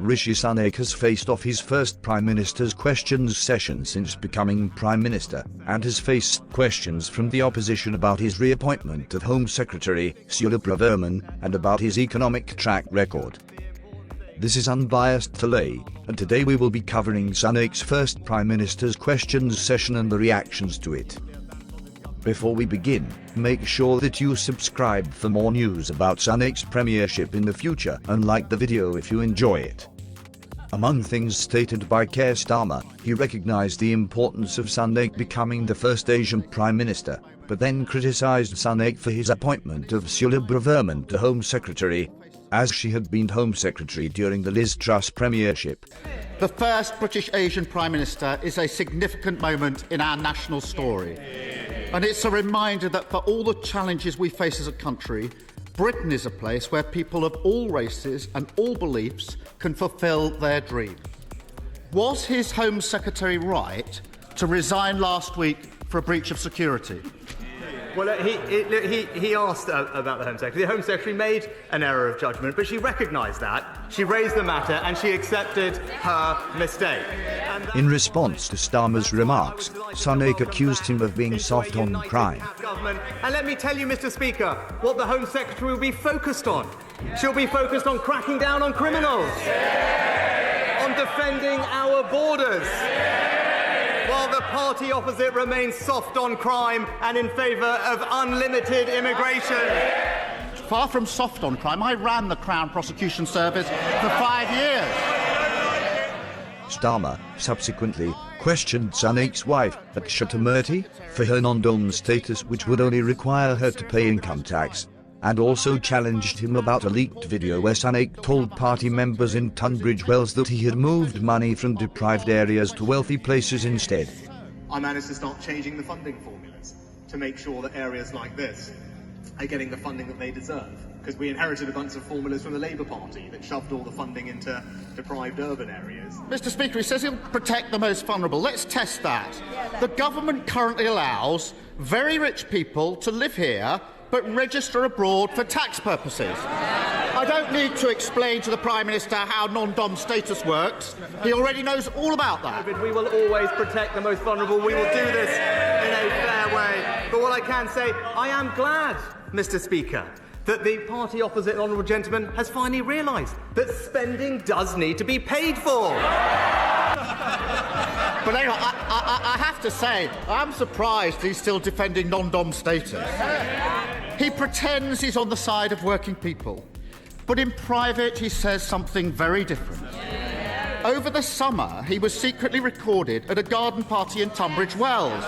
Rishi Sunak has faced off his first Prime Minister's questions session since becoming Prime Minister, and has faced questions from the opposition about his reappointment of Home Secretary Suella Braverman and about his economic track record. This is Unbiased Today, and today we will be covering Sunak's first Prime Minister's questions session and the reactions to it. Before we begin, make sure that you subscribe for more news about Sunak's premiership in the future and like the video if you enjoy it. Among things stated by Keir Starmer, he recognized the importance of Sunak becoming the first Asian Prime Minister, but then criticized Sunak for his appointment of Suella Braverman to Home Secretary, as she had been Home Secretary during the Liz Truss premiership. The first British Asian Prime Minister is a significant moment in our national story. And it's a reminder that for all the challenges we face as a country, Britain is a place where people of all races and all beliefs can fulfil their dream. Was his Home Secretary right to resign last week for a breach of security? Well, he asked about the Home Secretary. The Home Secretary made an error of judgment, but she recognised that. She raised the matter and she accepted her mistake. In response to Starmer's remarks, Sunak accused him of being soft on crime. And let me tell you, Mr. Speaker, what the Home Secretary will be focused on. She'll be focused on cracking down on criminals, on defending our borders, while the party opposite remains soft on crime and in favour of unlimited immigration. Far from soft on crime, I ran the Crown Prosecution Service for 5 years. Starmer subsequently questioned Sunak's wife, Akshay Murthy, for her non-dom status, which would only require her to pay income tax, and also challenged him about a leaked video where Sunak told party members in Tunbridge Wells that he had moved money from deprived areas to wealthy places instead. I managed to start changing the funding formulas to make sure that areas like this are getting the funding that they deserve, because we inherited a bunch of formulas from the Labour Party that shoved all the funding into deprived urban areas. Mr. Speaker, he says he'll protect the most vulnerable. Let's test that. The government currently allows very rich people to live here but register abroad for tax purposes. I don't need to explain to the Prime Minister how non-dom status works. He already knows all about that. We will always protect the most vulnerable. We will do this in a fair way. But what I can say, I am glad, Mr. Speaker, that the party opposite, honourable gentleman, has finally realised that spending does need to be paid for. But anyway, I have to say, I'm surprised he's still defending non-dom status. He pretends he's on the side of working people, but in private he says something very different. Over the summer, he was secretly recorded at a garden party in Tunbridge Wells,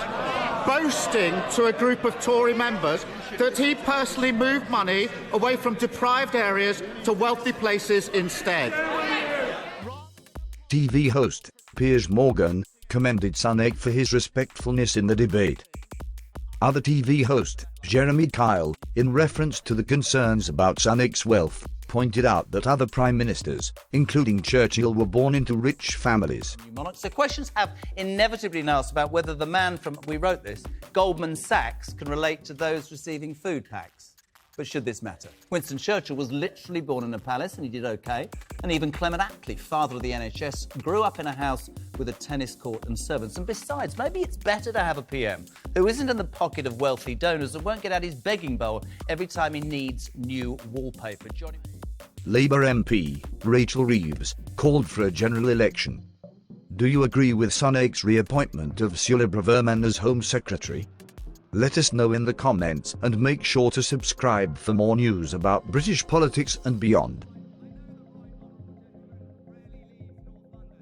boasting to a group of Tory members that he personally moved money away from deprived areas to wealthy places instead. TV host Piers commended Sunak for his respectfulness in the debate. Other TV host Jeremy Kyle, in reference to the concerns about Sunak's wealth, pointed out that other prime ministers, including Churchill, were born into rich families. So questions have inevitably been asked about whether the man from, we wrote this, Goldman Sachs can relate to those receiving food packs. But should this matter? Winston Churchill was literally born in a palace and he did OK. And even Clement Attlee, father of the NHS, grew up in a house with a tennis court and servants. And besides, maybe it's better to have a PM who isn't in the pocket of wealthy donors and won't get out his begging bowl every time he needs new wallpaper. Labour MP Rachel Reeves called for a general election. Do you agree with Sunak's reappointment of Suella Braverman as Home Secretary? Let us know in the comments and make sure to subscribe for more news about British politics and beyond.